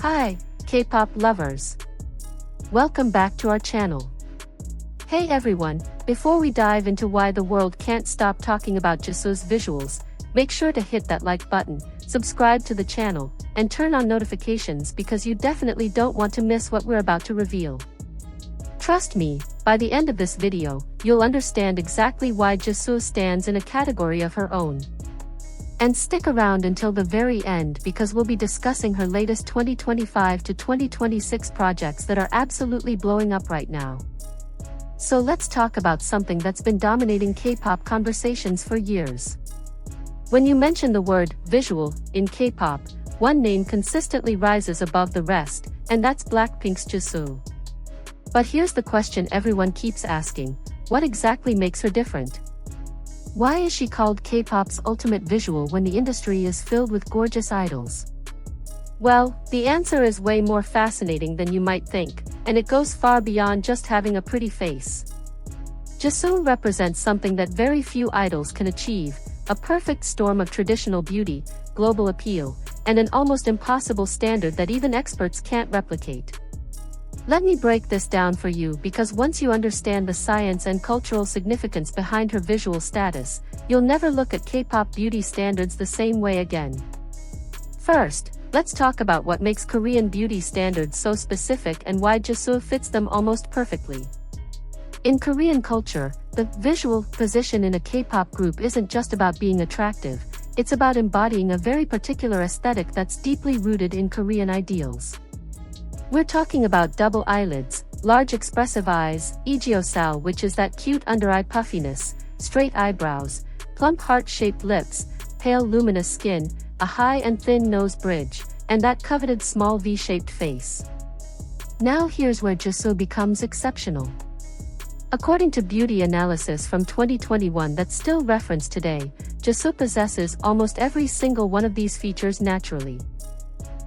Hi, K-pop lovers. Welcome back to our channel. Hey everyone, before we dive into why the world can't stop talking about Jisoo's visuals, make sure to hit that like button, subscribe to the channel, and turn on notifications because you definitely don't want to miss what we're about to reveal. Trust me, by the end of this video, you'll understand exactly why Jisoo stands in a category of her own. And stick around until the very end because we'll be discussing her latest 2025 to 2026 projects that are absolutely blowing up right now. So let's talk about something that's been dominating K-pop conversations for years. When you mention the word visual in K-pop, one name consistently rises above the rest, and that's Blackpink's Jisoo. But here's the question everyone keeps asking: what exactly makes her different? Why is she called K-pop's ultimate visual when the industry is filled with gorgeous idols? Well, the answer is way more fascinating than you might think, and it goes far beyond just having a pretty face. Jisoo represents something that very few idols can achieve: a perfect storm of traditional beauty, global appeal, and an almost impossible standard that even experts can't replicate. Let me break this down for you because once you understand the science and cultural significance behind her visual status, you'll never look at K-pop beauty standards the same way again. First, let's talk about what makes Korean beauty standards so specific and why Jisoo fits them almost perfectly. In Korean culture, the visual position in a K-pop group isn't just about being attractive, it's about embodying a very particular aesthetic that's deeply rooted in Korean ideals. We're talking about double eyelids, large expressive eyes, Jisoo, which is that cute under-eye puffiness, straight eyebrows, plump heart-shaped lips, pale luminous skin, a high and thin nose bridge, and that coveted small V-shaped face. Now here's where Jisoo becomes exceptional. According to beauty analysis from 2021 that's still referenced today, Jisoo possesses almost every single one of these features naturally.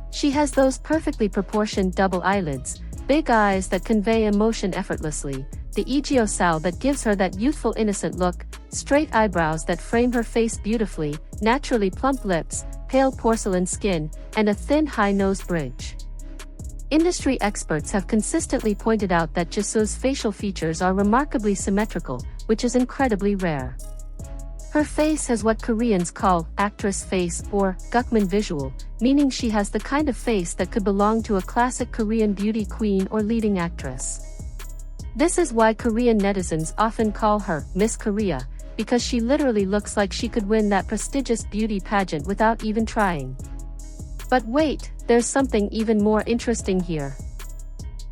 She has those perfectly proportioned double eyelids, big eyes that convey emotion effortlessly, the Jisoo that gives her that youthful innocent look, straight eyebrows that frame her face beautifully, naturally plump lips, pale porcelain skin, and a thin high nose bridge. Industry experts have consistently pointed out that Jisoo's facial features are remarkably symmetrical, which is incredibly rare. Her face has what Koreans call actress face or Gukman visual, meaning she has the kind of face that could belong to a classic Korean beauty queen or leading actress. This is why Korean netizens often call her Miss Korea, because she literally looks like she could win that prestigious beauty pageant without even trying. But wait, there's something even more interesting here.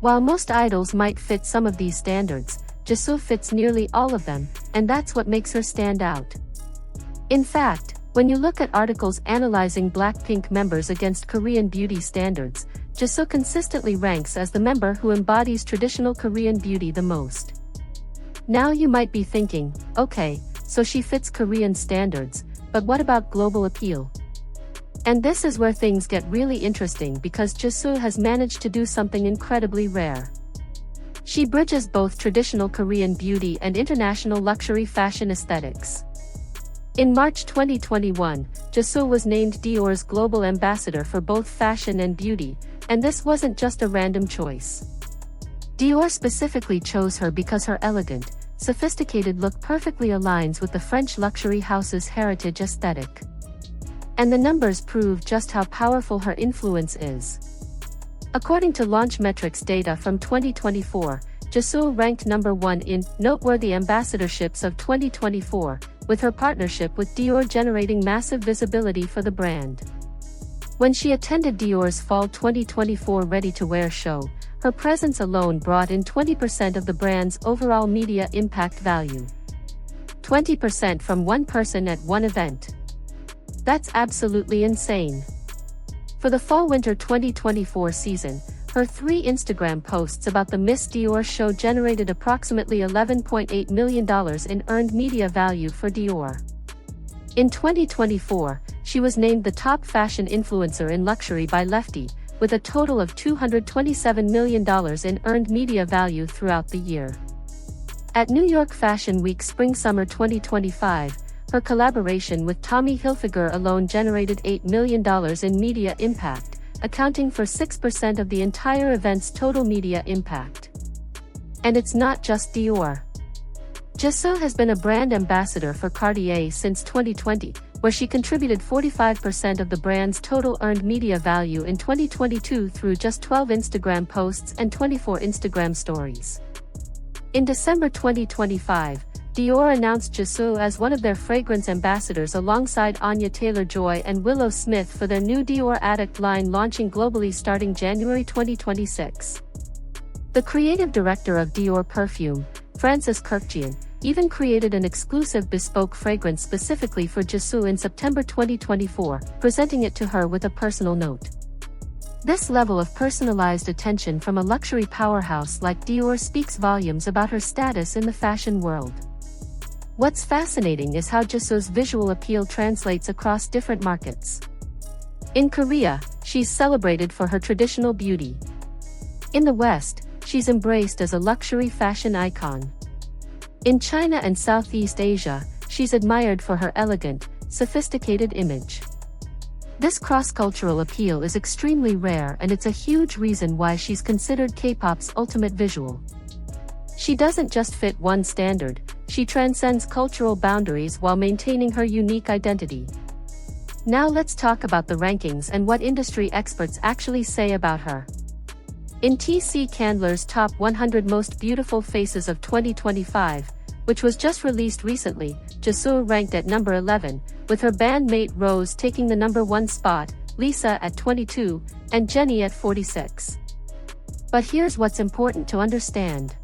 While most idols might fit some of these standards, Jisoo fits nearly all of them, and that's what makes her stand out. In fact, when you look at articles analyzing Blackpink members against Korean beauty standards, Jisoo consistently ranks as the member who embodies traditional Korean beauty the most. Now you might be thinking, okay, so she fits Korean standards, but what about global appeal? And this is where things get really interesting because Jisoo has managed to do something incredibly rare. She bridges both traditional Korean beauty and international luxury fashion aesthetics. In March 2021, Jisoo was named Dior's global ambassador for both fashion and beauty, and this wasn't just a random choice. Dior specifically chose her because her elegant, sophisticated look perfectly aligns with the French luxury house's heritage aesthetic. And the numbers prove just how powerful her influence is. According to Launch Metrics data from 2024, Jisoo ranked number 1 in Noteworthy Ambassadorships of 2024, with her partnership with Dior generating massive visibility for the brand. When she attended Dior's Fall 2024 Ready-to-Wear show, her presence alone brought in 20% of the brand's overall media impact value. 20% from one person at one event. That's absolutely insane. For the Fall-Winter 2024 season, her 3 Instagram posts about the Miss Dior show generated approximately $11.8 million in earned media value for Dior. In 2024, she was named the top fashion influencer in luxury by Lefty, with a total of $227 million in earned media value throughout the year. At New York Fashion Week Spring-Summer 2025, her collaboration with Tommy Hilfiger alone generated $8 million in media impact, accounting for 6% of the entire event's total media impact. And it's not just Dior. Jisoo has been a brand ambassador for Cartier since 2020, where she contributed 45% of the brand's total earned media value in 2022 through just 12 Instagram posts and 24 Instagram stories. In December 2025, Dior announced Jisoo as one of their fragrance ambassadors alongside Anya Taylor-Joy and Willow Smith for their new Dior Addict line launching globally starting January 2026. The creative director of Dior Perfume, Francis Kurkjian, even created an exclusive bespoke fragrance specifically for Jisoo in September 2024, presenting it to her with a personal note. This level of personalized attention from a luxury powerhouse like Dior speaks volumes about her status in the fashion world. What's fascinating is how Jisoo's visual appeal translates across different markets. In Korea, she's celebrated for her traditional beauty. In the West, she's embraced as a luxury fashion icon. In China and Southeast Asia, she's admired for her elegant, sophisticated image. This cross-cultural appeal is extremely rare, and it's a huge reason why she's considered K-pop's ultimate visual. She doesn't just fit one standard, she transcends cultural boundaries while maintaining her unique identity. Now let's talk about the rankings and what industry experts actually say about her. In T.C. Candler's Top 100 Most Beautiful Faces of 2025, which was just released recently, Jisoo ranked at number 11, with her bandmate Rose taking the number 1 spot, Lisa at 22, and Jennie at 46. But here's what's important to understand.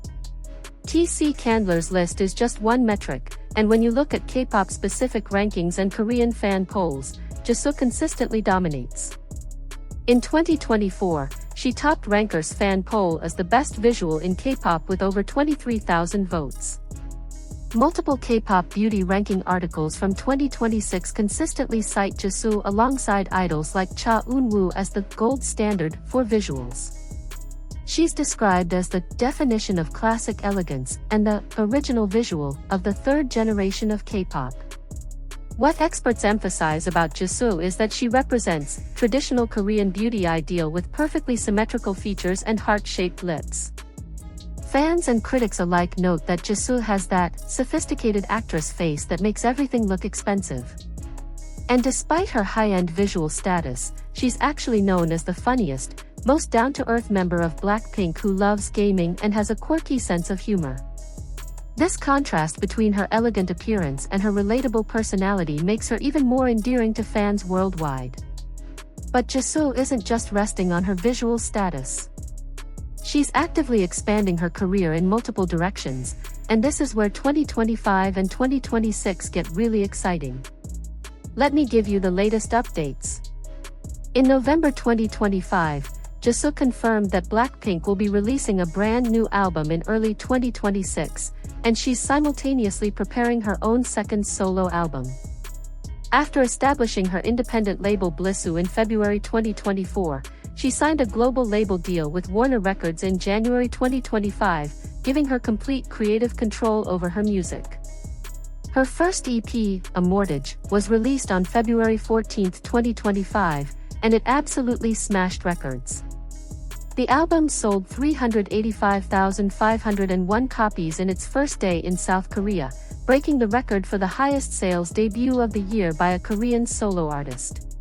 T.C. Candler's list is just one metric, and when you look at K-pop specific rankings and Korean fan polls, Jisoo consistently dominates. In 2024, she topped Ranker's fan poll as the best visual in K-pop with over 23,000 votes. Multiple K-pop beauty ranking articles from 2026 consistently cite Jisoo alongside idols like Cha Eun-woo as the gold standard for visuals. She's described as the definition of classic elegance and the original visual of the third generation of K-pop. What experts emphasize about Jisoo is that she represents traditional Korean beauty ideal with perfectly symmetrical features and heart-shaped lips. Fans and critics alike note that Jisoo has that sophisticated actress face that makes everything look expensive. And despite her high-end visual status, she's actually known as the funniest, most down-to-earth member of Blackpink who loves gaming and has a quirky sense of humor. This contrast between her elegant appearance and her relatable personality makes her even more endearing to fans worldwide. But Jisoo isn't just resting on her visual status. She's actively expanding her career in multiple directions, and this is where 2025 and 2026 get really exciting. Let me give you the latest updates. In November 2025, Jisoo confirmed that Blackpink will be releasing a brand new album in early 2026, and she's simultaneously preparing her own second solo album. After establishing her independent label Jisoo in February 2024, she signed a global label deal with Warner Records in January 2025, giving her complete creative control over her music. Her first EP, A Mortgage, was released on February 14, 2025, and it absolutely smashed records. The album sold 385,501 copies in its first day in South Korea, breaking the record for the highest sales debut of the year by a Korean solo artist.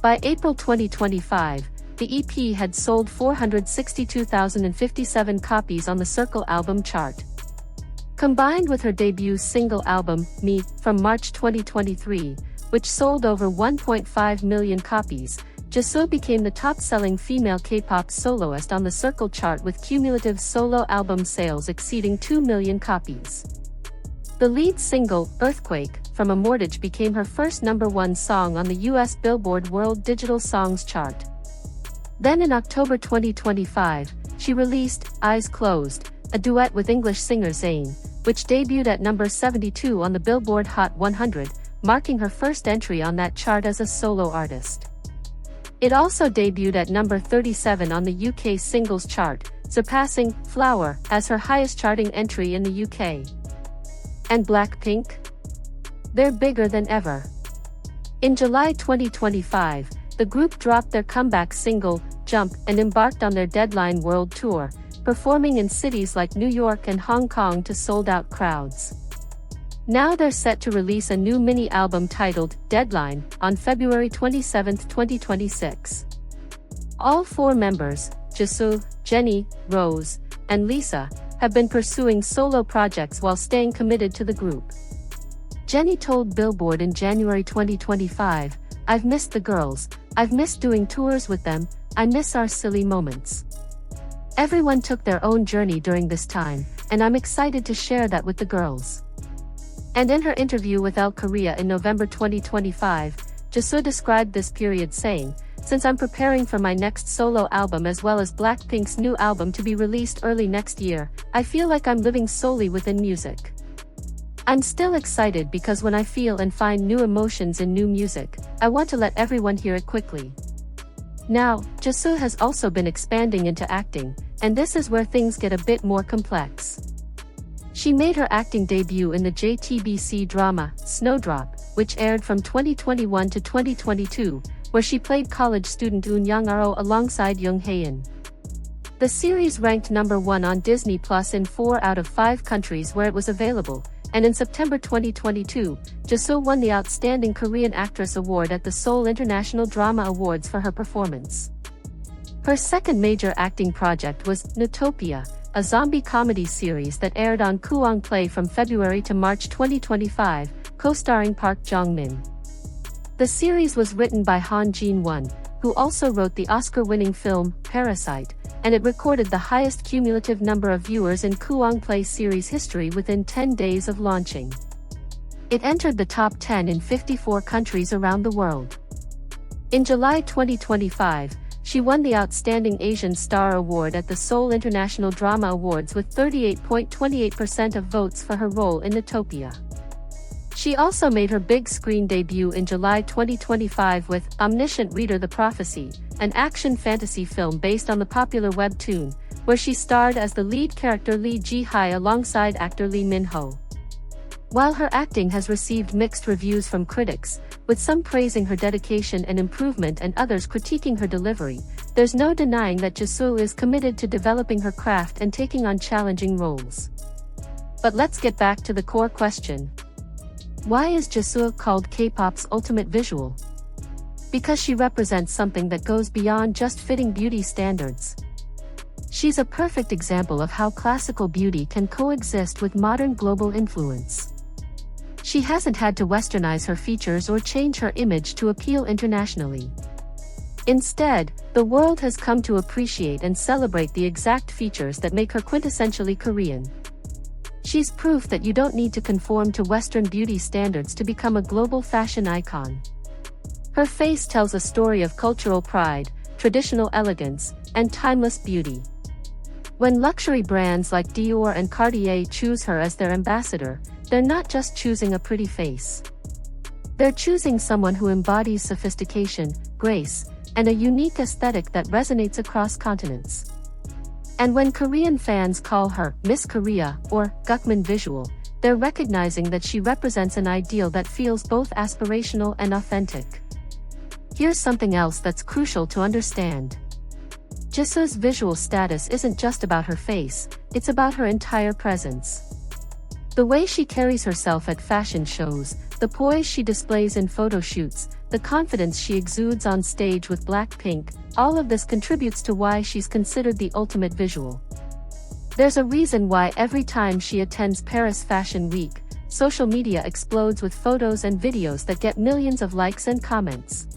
By April 2025, the EP had sold 462,057 copies on the Circle album chart. Combined with her debut single album, Me, from March 2023, which sold over 1.5 million copies, Jisoo became the top-selling female K-pop soloist on the Circle chart with cumulative solo album sales exceeding 2 million copies. The lead single, Earthquake, from A Mortgage became her first #1 song on the US Billboard World Digital Songs chart. Then in October 2025, she released Eyes Closed, a duet with English singer Zayn, which debuted at number 72 on the Billboard Hot 100, marking her first entry on that chart as a solo artist. It also debuted at number 37 on the UK singles chart, surpassing Flower as her highest charting entry in the UK. And Blackpink? They're bigger than ever. In July 2025, the group dropped their comeback single, Jump, and embarked on their Deadline World Tour, performing in cities like New York and Hong Kong to sold-out crowds. Now they're set to release a new mini-album titled Deadline on February 27, 2026. All four members, Jisoo, Jennie, Rose, and Lisa, have been pursuing solo projects while staying committed to the group. Jennie told Billboard in January 2025, "I've missed the girls, I've missed doing tours with them, I miss our silly moments. Everyone took their own journey during this time, and I'm excited to share that with the girls." And in her interview with Elle Korea in November 2025, Jisoo described this period saying, "Since I'm preparing for my next solo album as well as Blackpink's new album to be released early next year, I feel like I'm living solely within music. I'm still excited because when I feel and find new emotions in new music, I want to let everyone hear it quickly." Now, Jisoo has also been expanding into acting, and this is where things get a bit more complex. She made her acting debut in the JTBC drama, Snowdrop, which aired from 2021 to 2022, where she played college student Eun Young-aro alongside Jung Hae-in. The series ranked #1 on Disney Plus in 4 out of 5 countries where it was available, and in September 2022, Jisoo won the Outstanding Korean Actress Award at the Seoul International Drama Awards for her performance. Her second major acting project was Nootopia, a zombie comedy series that aired on Kuang Play from February to March 2025, co-starring Park Jong-min. The series was written by Han Jin-won, who also wrote the Oscar-winning film, Parasite, and it recorded the highest cumulative number of viewers in Kuang Play series history within 10 days of launching. It entered the top 10 in 54 countries around the world. In July 2025, she won the Outstanding Asian Star Award at the Seoul International Drama Awards with 38.28% of votes for her role in Nootopia. She also made her big screen debut in July 2025 with Omniscient Reader: The Prophecy, an action fantasy film based on the popular webtoon, where she starred as the lead character Lee Ji-hae alongside actor Lee Min-ho. While her acting has received mixed reviews from critics, with some praising her dedication and improvement and others critiquing her delivery, there's no denying that Jisoo is committed to developing her craft and taking on challenging roles. But let's get back to the core question. Why is Jisoo called K-pop's ultimate visual? Because she represents something that goes beyond just fitting beauty standards. She's a perfect example of how classical beauty can coexist with modern global influence. She hasn't had to westernize her features or change her image to appeal internationally. Instead, the world has come to appreciate and celebrate the exact features that make her quintessentially Korean. She's proof that you don't need to conform to Western beauty standards to become a global fashion icon. Her face tells a story of cultural pride, traditional elegance, and timeless beauty. When luxury brands like Dior and Cartier choose her as their ambassador, they're not just choosing a pretty face. They're choosing someone who embodies sophistication, grace, and a unique aesthetic that resonates across continents. And when Korean fans call her Miss Korea or Gukman Visual, they're recognizing that she represents an ideal that feels both aspirational and authentic. Here's something else that's crucial to understand. Jisoo's visual status isn't just about her face, it's about her entire presence. The way she carries herself at fashion shows, the poise she displays in photo shoots, the confidence she exudes on stage with Blackpink, all of this contributes to why she's considered the ultimate visual. There's a reason why every time she attends Paris Fashion Week, social media explodes with photos and videos that get millions of likes and comments.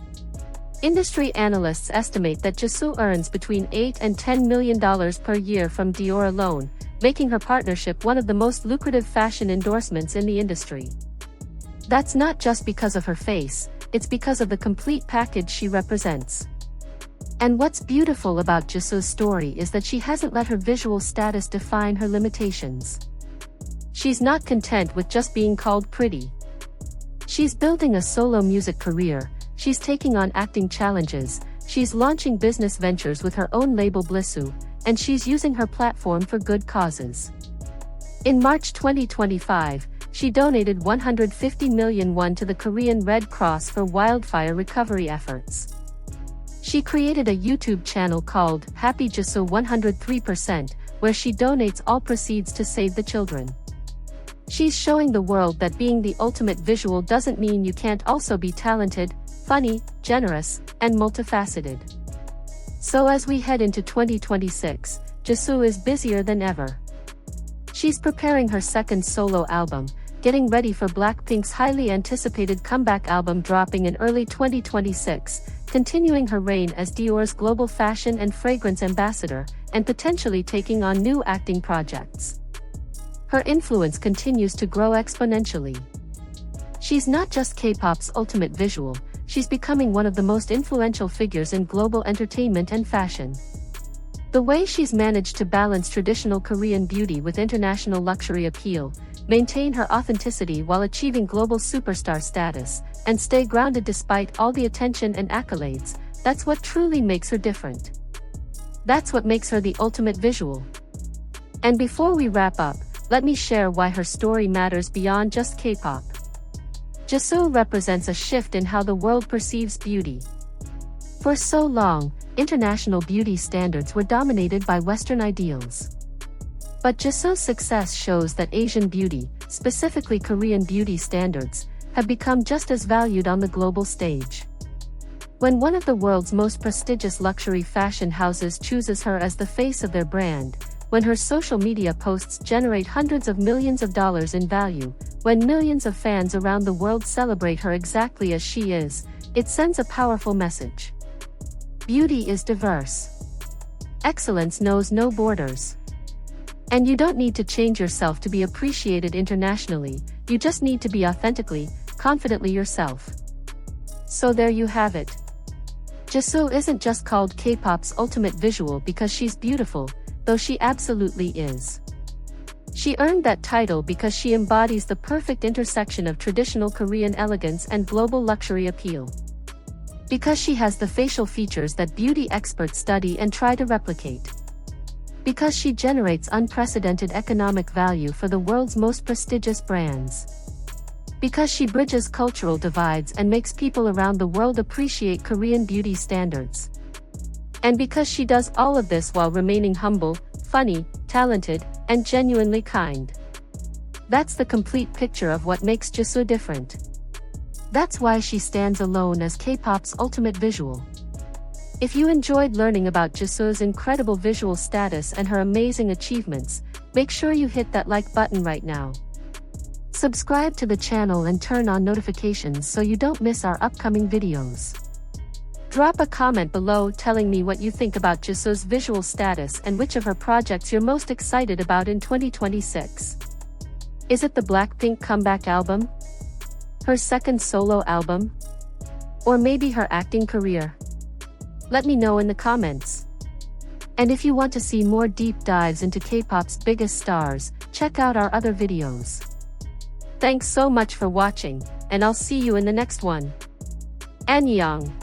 Industry analysts estimate that Jisoo earns between $8 and $10 million per year from Dior alone, making her partnership one of the most lucrative fashion endorsements in the industry. That's not just because of her face, it's because of the complete package she represents. And what's beautiful about Jisoo's story is that she hasn't let her visual status define her limitations. She's not content with just being called pretty. She's building a solo music career, she's taking on acting challenges, she's launching business ventures with her own label Jisoo, and she's using her platform for good causes. In March 2025, she donated 150 million won to the Korean Red Cross for wildfire recovery efforts. She created a YouTube channel called Happy Jisoo 103%, where she donates all proceeds to save the children. She's showing the world that being the ultimate visual doesn't mean you can't also be talented, funny, generous, and multifaceted. So as we head into 2026, Jisoo is busier than ever. She's preparing her second solo album, getting ready for Blackpink's highly anticipated comeback album dropping in early 2026, continuing her reign as Dior's global fashion and fragrance ambassador, and potentially taking on new acting projects. Her influence continues to grow exponentially. She's not just K-pop's ultimate visual, she's becoming one of the most influential figures in global entertainment and fashion. The way she's managed to balance traditional Korean beauty with international luxury appeal, maintain her authenticity while achieving global superstar status, and stay grounded despite all the attention and accolades, that's what truly makes her different. That's what makes her the ultimate visual. And before we wrap up, let me share why her story matters beyond just K-pop. Jisoo represents a shift in how the world perceives beauty. For so long, international beauty standards were dominated by Western ideals. But Jisoo's success shows that Asian beauty, specifically Korean beauty standards, have become just as valued on the global stage. When one of the world's most prestigious luxury fashion houses chooses her as the face of their brand, when her social media posts generate hundreds of millions of dollars in value, when millions of fans around the world celebrate her exactly as she is, it sends a powerful message. Beauty is diverse. Excellence knows no borders. And you don't need to change yourself to be appreciated internationally, you just need to be authentically, confidently yourself. So there you have it. Jisoo isn't just called K-pop's ultimate visual because she's beautiful, though she absolutely is. She earned that title because she embodies the perfect intersection of traditional Korean elegance and global luxury appeal. Because she has the facial features that beauty experts study and try to replicate. Because she generates unprecedented economic value for the world's most prestigious brands. Because she bridges cultural divides and makes people around the world appreciate Korean beauty standards. And because she does all of this while remaining humble, funny, talented, and genuinely kind. That's the complete picture of what makes Jisoo different. That's why she stands alone as K-pop's ultimate visual. If you enjoyed learning about Jisoo's incredible visual status and her amazing achievements, make sure you hit that like button right now. Subscribe to the channel and turn on notifications so you don't miss our upcoming videos. Drop a comment below telling me what you think about Jisoo's visual status and which of her projects you're most excited about in 2026. Is it the Blackpink comeback album? Her second solo album? Or maybe her acting career? Let me know in the comments. And if you want to see more deep dives into K-pop's biggest stars, check out our other videos. Thanks so much for watching, and I'll see you in the next one. Annyeong!